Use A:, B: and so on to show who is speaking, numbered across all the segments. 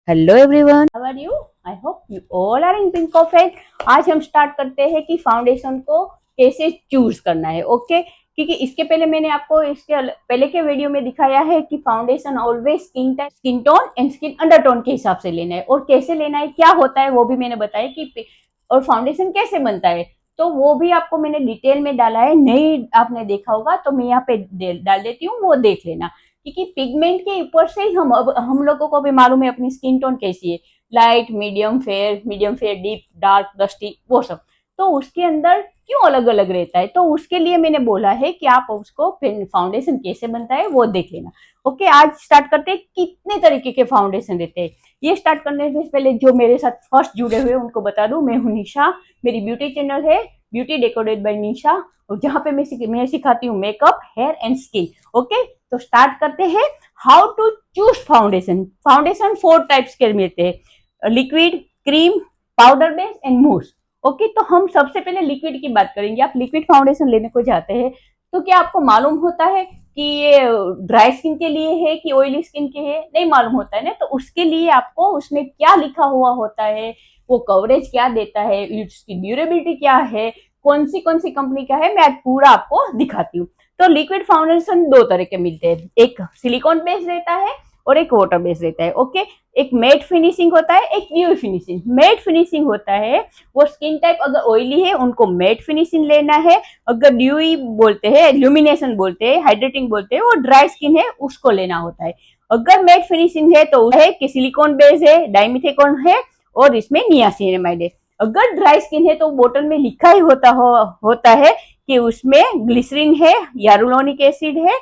A: Hello everyone, how are you? I hope you all are in pink perfect. आज हम start करते हैं कि फाउंडेशन को कैसे चूज करना है। ओके क्योंकि इसके पहले मैंने आपको इसके पहले के वीडियो में दिखाया है कि foundation always skin type, skin tone and skin undertone के हिसाब से लेना है और कैसे लेना है, क्या होता है वो भी मैंने बताया कि और फाउंडेशन कैसे बनता है, तो वो भी आपको मैंने डिटेल में डाला है। नहीं आपने देखा होगा तो मैं यहाँ पे डाल देती हूँ, वो देख लेना। क्योंकि पिगमेंट के ऊपर से ही हम लोगों को भी मालूम है अपनी स्किन टोन कैसी है, light, medium fair, deep, dark, dusty, वो सब। तो उसके अंदर क्यों अलग अलग रहता है, तो उसके लिए मैंने बोला है कि आप उसको फाउंडेशन कैसे बनता है वो देख लेना। ओके, आज स्टार्ट करते हैं कितने तरीके के फाउंडेशन रहते हैं। ये स्टार्ट करने से पहले जो मेरे साथ फर्स्ट जुड़े हुए उनको बता दूं, मैं हूं निशा। मेरी ब्यूटी चैनल है ब्यूटी डेकोरेट बाय निशा, और जहाँ पे मैं सिखाती हूँ makeup, hair and skin. Okay, तो स्टार्ट करते हैं। How to choose foundation. Foundation 4 types के मिलते हैं, liquid, cream, powder base and mousse. Okay, तो हम सबसे पहले लिक्विड की बात करेंगे। आप लिक्विड फाउंडेशन लेने को जाते हैं तो क्या आपको मालूम होता है कि ये ड्राई स्किन के लिए है कि ऑयली स्किन के है? नहीं मालूम होता है ना। तो उसके लिए आपको उसमें क्या लिखा हुआ होता है, वो कवरेज क्या देता है, उसकी ड्यूरेबिलिटी क्या है, कौन सी कंपनी का है, मैं आज पूरा आपको दिखाती हूँ। तो लिक्विड फाउंडेशन 2 तरह के मिलते हैं, एक सिलिकॉन बेस रहता है और एक वाटर बेस रहता है। ओके, एक मैट फिनिशिंग होता है, एक ड्यू फिनिशिंग। मैट फिनिशिंग होता है वो स्किन टाइप अगर ऑयली है उनको मैट फिनिशिंग लेना है, अगर ड्यूई बोलते हैं, ल्यूमिनेशन बोलते हैं, हाइड्रेटिंग बोलते हैं, वो ड्राई स्किन है उसको लेना होता है। अगर मैट फिनिशिंग है तो है कि सिलिकॉन बेस है, डाइमिथेकॉन है और इसमें नियासिनामाइड है। अगर ड्राई स्किन है तो बोतल में लिखा ही होता है कि उसमें ग्लिसरीन है, यारुलोनिक एसिड है,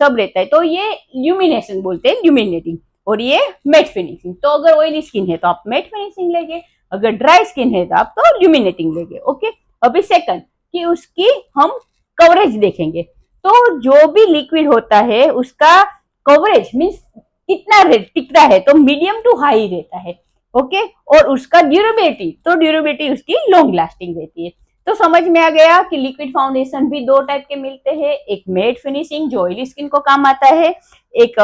A: सब रहता है। तो ये ल्यूमिनेशन बोलते हैं, ल्यूमिनेटिंग। और ये मैट फिनिशिंग। तो अगर ऑयली स्किन है तो आप मैट फिनिशिंग लेंगे, अगर ड्राई स्किन है तो आप तो ल्यूमिनेटिंग लेंगे। ओके, अभी सेकंड कि उसकी हम कवरेज देखेंगे। तो जो भी लिक्विड होता है उसका कवरेज मीन्स कितना टिकता है, तो मीडियम टू हाई रहता है। ओके, और उसका ड्यूरेबिलिटी, तो ड्यूरेबिलिटी उसकी लॉन्ग लास्टिंग रहती है। तो समझ में आ गया कि लिक्विड फाउंडेशन भी 2 टाइप के मिलते हैं, एक मैट फिनिशिंग जो ऑयली स्किन को काम आता है, एक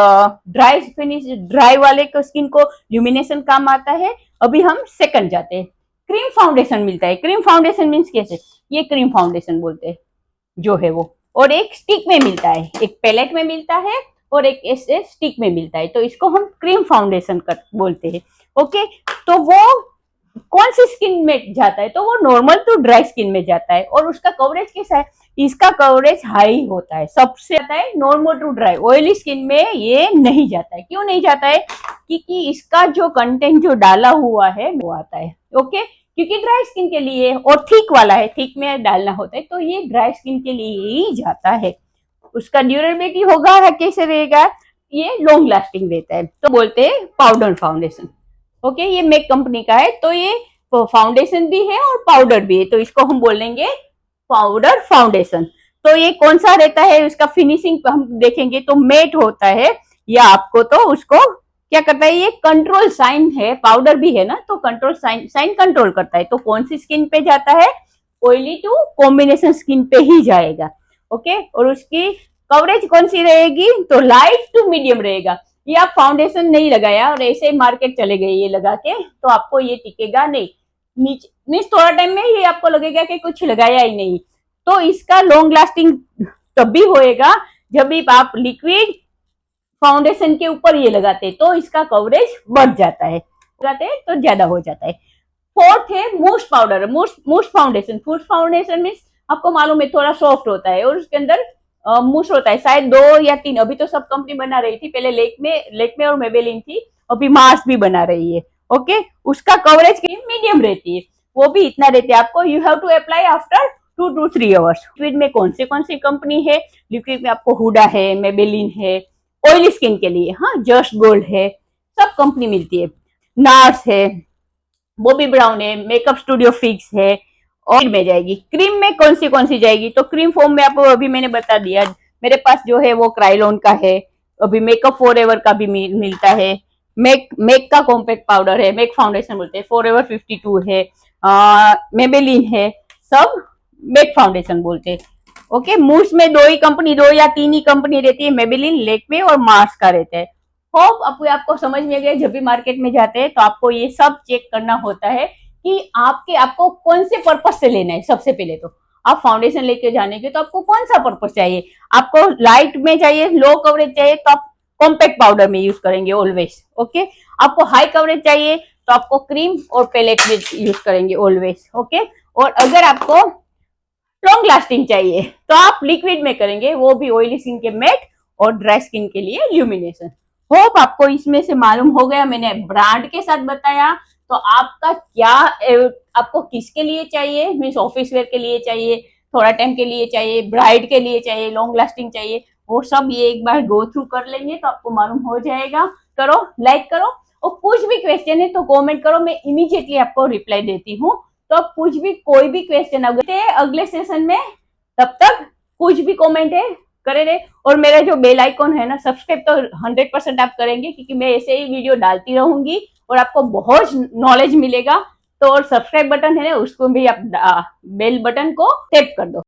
A: ड्राई वाले को स्किन को ल्यूमिनेशन काम आता है। अभी हम सेकंड जाते हैं, क्रीम फाउंडेशन मिलता है। क्रीम फाउंडेशन मीन्स कैसे, ये क्रीम फाउंडेशन बोलते हैं जो है वो, और एक स्टिक में मिलता है, एक पैलेट में मिलता है और एक ऐसे स्टिक में मिलता है, तो इसको हम क्रीम फाउंडेशन बोलते हैं। ओके, तो वो कौन सी स्किन में जाता है, तो वो नॉर्मल टू ड्राई स्किन में जाता है। और उसका कवरेज कैसा है, इसका कवरेज हाई होता है, सबसे आता है normal to dry. Oily skin में ये नहीं जाता है। क्यों नहीं जाता है? क्योंकि इसका जो कंटेंट जो डाला हुआ है वो आता है। ओके, क्योंकि ड्राई स्किन के लिए और थिक वाला है, थिक में डालना होता है, तो ये ड्राई स्किन के लिए ही जाता है। उसका ड्यूरेबिलिटी होगा है कैसे रहेगा, ये लॉन्ग लास्टिंग रहता है, तो बोलते हैं पाउडर फाउंडेशन। ओके, ये मेक कंपनी का है, तो ये फाउंडेशन भी है और पाउडर भी है, तो इसको हम बोलेंगे पाउडर फाउंडेशन। तो ये कौन सा रहता है, उसका फिनिशिंग हम देखेंगे तो मेट होता है, या आपको तो उसको क्या करता है, ये कंट्रोल साइन है, पाउडर भी है ना, तो कंट्रोल साइन कंट्रोल करता है। तो कौन सी स्किन पे जाता है, ऑयली टू कॉम्बिनेशन स्किन पे ही जाएगा। ओके, और उसकी कवरेज कौन सी रहेगी, तो लाइट टू मीडियम रहेगा। ये आप फाउंडेशन नहीं लगाया और ऐसे ही मार्केट चले गए ये लगा के, तो आपको ये टिकेगा नहीं। नीचे मीन्स थोड़ा टाइम में ये आपको लगेगा कि कुछ लगाया ही नहीं। तो इसका लॉन्ग लास्टिंग तब भी होएगा जब भी आप लिक्विड फाउंडेशन के ऊपर ये लगाते, तो इसका कवरेज बढ़ जाता है, लगाते तो ज्यादा हो जाता है। फोर्थ है मूस पाउडर, मूस फाउंडेशन। मूस फाउंडेशन मीन्स आपको मालूम है थोड़ा सॉफ्ट होता है और उसके अंदर मूस होता है, शायद 2 या 3, अभी तो सब कंपनी बना रही थी, पहले लेकमे और मेबेलिन थी, अभी मार्स भी बना रही है। ओके, उसका कवरेज मीडियम रहती है, वो भी इतना रहती है आपको। You have to apply after 2 to 3 hours. Liquid में कौन सी कंपनी है, लिक्विड में आपको हुडा है, मेबेलिन है, ऑयली स्किन के लिए हाँ जस्ट गोल्ड है, सब कंपनी मिलती है। नार्स है, बॉबी ब्राउन है, मेकअप स्टूडियो फिक्स है, और में जाएगी। क्रीम में कौन सी जाएगी, तो क्रीम फॉर्म में आपको अभी मैंने बता दिया, मेरे पास जो है वो क्राइलोन का है, अभी मेकअप फॉरएवर का भी मिलता है, मेक का कॉम्पैक्ट पाउडर है, मेक फाउंडेशन बोलते हैं, फॉरएवर 52 है, मेबेलिन है, सब मेक फाउंडेशन बोलते हैं। ओके, मूस में 2 या 3 ही कंपनी रहती है, मेबेलिन, लेकमे और मार्स का रहता है। होप आपको समझ में गया। जब भी मार्केट में जाते हैं तो आपको ये सब चेक करना होता है कि आपको कौन से पर्पज से लेना है। सबसे पहले तो आप फाउंडेशन लेके जाने के तो आपको कौन सा पर्पज चाहिए। आपको लाइट में चाहिए, लो कवरेज चाहिए तो आप कॉम्पैक्ट पाउडर में यूज करेंगे ऑलवेज। ओके, आपको हाई कवरेज चाहिए तो आपको क्रीम और पैलेट में यूज करेंगे ऑलवेज। ओके, और अगर आपको लॉन्ग लास्टिंग चाहिए तो आप लिक्विड में करेंगे, वो भी ऑयली स्किन के मैट और ड्राई स्किन के लिए ल्यूमिनेशन। होप आपको इसमें से मालूम हो गया। मैंने ब्रांड के साथ बताया तो आपका क्या आपको किसके लिए चाहिए, मीन्स ऑफिस वेयर के लिए चाहिए, थोड़ा टाइम के लिए चाहिए, ब्राइड के लिए चाहिए, लॉन्ग लास्टिंग चाहिए, वो सब ये एक बार गो थ्रू कर लेंगे तो आपको मालूम हो जाएगा। करो, लाइक करो, और कुछ भी क्वेश्चन है तो कमेंट करो, मैं इमीडिएटली आपको रिप्लाई देती हूँ। तो अब कुछ भी कोई भी क्वेश्चन अगले सेशन में, तब तक कुछ भी कमेंट है करे रहे। और मेरा जो बेल आइकॉन है ना, सब्सक्राइब तो 100% आप करेंगे, क्योंकि मैं ऐसे ही वीडियो डालती रहूंगी और आपको बहुत नॉलेज मिलेगा। तो और सब्सक्राइब बटन है ना, उसको भी आप बेल बटन को टैप कर दो।